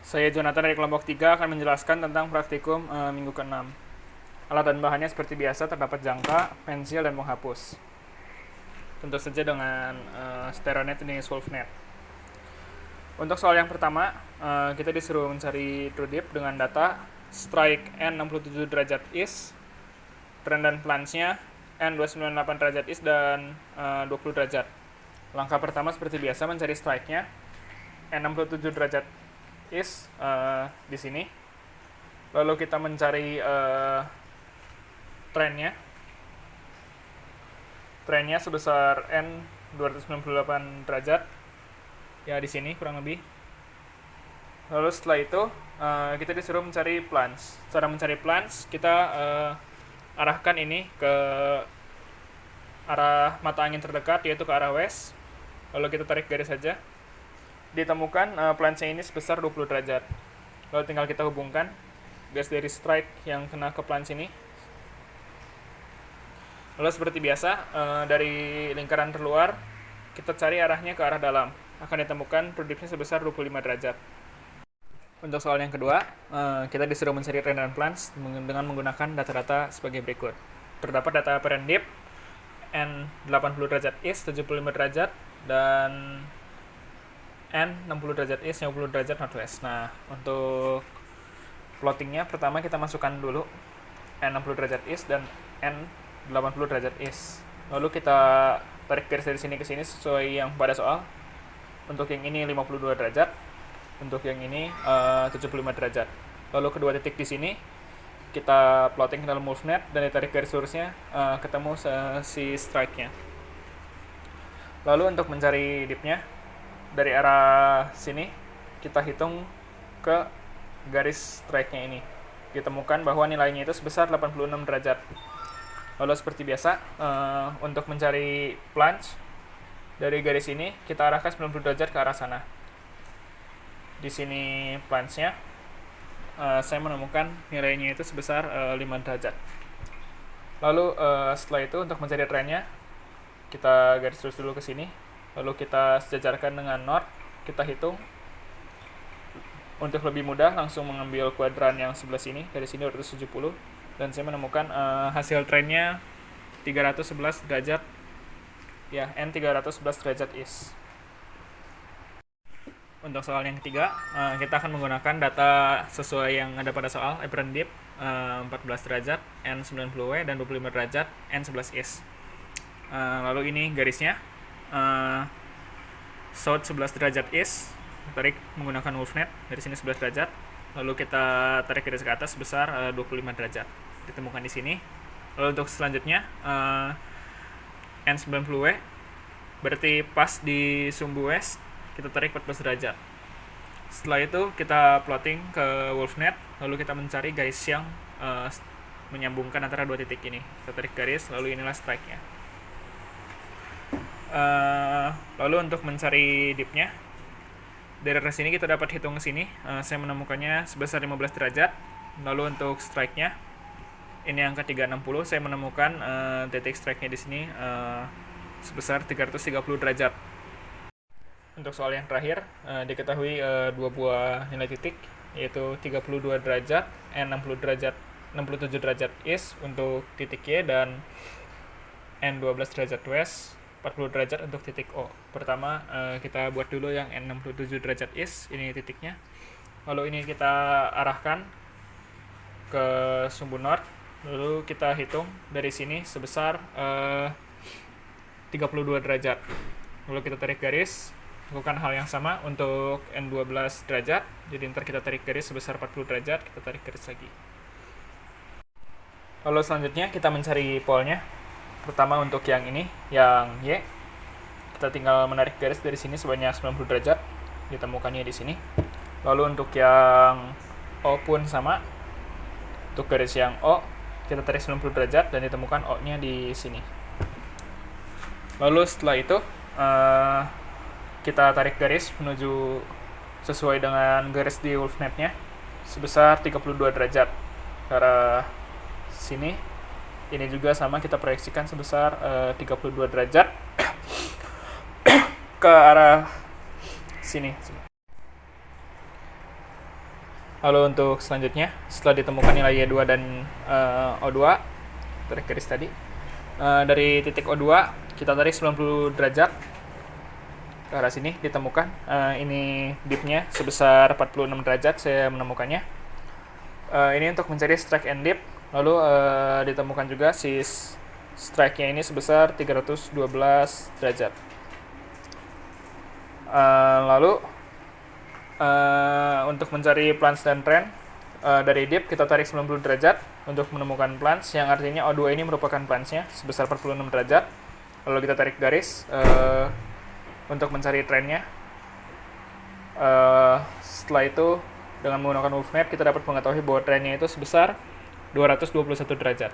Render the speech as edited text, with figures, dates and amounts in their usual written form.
Saya Jonathan dari kelompok 3 akan menjelaskan tentang praktikum minggu ke-6. Alat dan bahannya seperti biasa terdapat jangka, pensil, dan penghapus. Tentu saja dengan Stereonet jenis WolfNet. Untuk soal yang pertama, kita disuruh mencari TrueDeep dengan data strike N 67 derajat is, trend dan plunge-nya N 298 derajat is dan 20 derajat. Langkah pertama seperti biasa mencari strike-nya N 67 derajat is di sini. Lalu kita mencari trennya. Trennya sebesar N 298 derajat. Ya di sini kurang lebih. Lalu setelah itu kita disuruh mencari plunge. Cara mencari plunge kita arahkan ini ke arah mata angin terdekat, yaitu ke arah west. Lalu kita tarik garis saja. Ditemukan plunge-nya ini sebesar 20 derajat. Lalu tinggal kita hubungkan garis dari strike yang kena ke plunge ini. Lalu seperti biasa, dari lingkaran terluar kita cari arahnya ke arah dalam. Akan ditemukan TrueDeep-nya sebesar 25 derajat. Untuk soal yang kedua, kita disuruh mencari trend dan plunge dengan menggunakan data-data sebagai berikut. Terdapat data parent dip N 80 derajat is, 75 derajat, dan N 60 derajat is, 50 derajat northwest. Nah, untuk plottingnya pertama kita masukkan dulu N 60 derajat is dan N 80 derajat is. Lalu kita tarik garis dari sini ke sini sesuai yang pada soal. Untuk yang ini 52 derajat, untuk yang ini 75 derajat. Lalu kedua titik di sini kita plotting ke dalam WolfNet dan ditarik garis lurusnya ketemu si strike-nya. Lalu untuk mencari dip-nya, dari arah sini kita hitung ke garis strike-nya ini. Ditemukan bahwa nilainya itu sebesar 86 derajat. Lalu seperti biasa, untuk mencari plunge, dari garis ini kita arahkan 90 derajat ke arah sana. Di sini plunge-nya, saya menemukan nilainya itu sebesar 5 derajat. Lalu setelah itu untuk mencari trennya, kita garis terus dulu ke sini. Lalu kita sejajarkan dengan north, kita hitung. Untuk lebih mudah langsung mengambil kuadran yang sebelah sini, dari sini 270, dan saya menemukan hasil trennya 311 derajat. Ya, N 311 derajat is. Untuk soal yang ketiga, kita akan menggunakan data sesuai yang ada pada soal, apparent dip 14 derajat, N 90W, dan 25 derajat, N 11 is. Lalu ini garisnya, south 11 derajat is, tarik menggunakan WolfNet, dari sini 11 derajat, lalu kita tarik garis ke atas sebesar 25 derajat, ditemukan di sini. Lalu untuk selanjutnya, N90W, berarti pas di sumbu west, kita tarik 14 derajat. Setelah itu kita plotting ke WolfNet, lalu kita mencari garis yang menyambungkan antara dua titik ini. Kita tarik garis, lalu inilah strike-nya. Lalu untuk mencari dip-nya, dari arah sini kita dapat hitung ke sini. Saya menemukannya sebesar 15 derajat. Lalu untuk strike-nya, ini angka 360, saya menemukan titik strike-nya di sini sebesar 330 derajat. Untuk soal yang terakhir, diketahui dua buah nilai titik, yaitu 32 derajat, N 60 derajat, 67 derajat is untuk titik Y, dan N 12 derajat west, 40 derajat untuk titik O. Pertama, kita buat dulu yang N 67 derajat is, ini titiknya. Lalu ini kita arahkan ke sumbu north. Lalu kita hitung dari sini sebesar 32 derajat. Lalu kita tarik garis, lakukan hal yang sama untuk N12 derajat. Jadi ntar kita tarik garis sebesar 40 derajat, kita tarik garis lagi. Lalu selanjutnya kita mencari polnya. Pertama untuk yang ini, yang Y, kita tinggal menarik garis dari sini sebanyak 90 derajat, ditemukannya di sini. Lalu untuk yang O pun sama. Untuk garis yang O, kita tarik 90 derajat dan ditemukan O-nya di sini. Lalu setelah itu kita tarik garis menuju sesuai dengan garis di WolfNet-nya sebesar 32 derajat ke arah sini. Ini juga sama, kita proyeksikan sebesar 32 derajat ke arah sini. Lalu untuk selanjutnya, setelah ditemukan nilai Y2 dan O2, tarik garis tadi, dari titik O2 kita tarik 90 derajat ke arah sini, ditemukan ini dipnya sebesar 46 derajat, saya menemukannya. Ini untuk mencari strike and dip. Lalu ditemukan juga si strike-nya ini sebesar 312 derajat. Lalu untuk mencari plunge dan trend, dari dip kita tarik 90 derajat untuk menemukan plunge, yang artinya O2 ini merupakan plunge-nya sebesar 46 derajat. Lalu kita tarik garis untuk mencari trendnya. Setelah itu dengan menggunakan move map kita dapat mengetahui bahwa trendnya itu sebesar 221 derajat.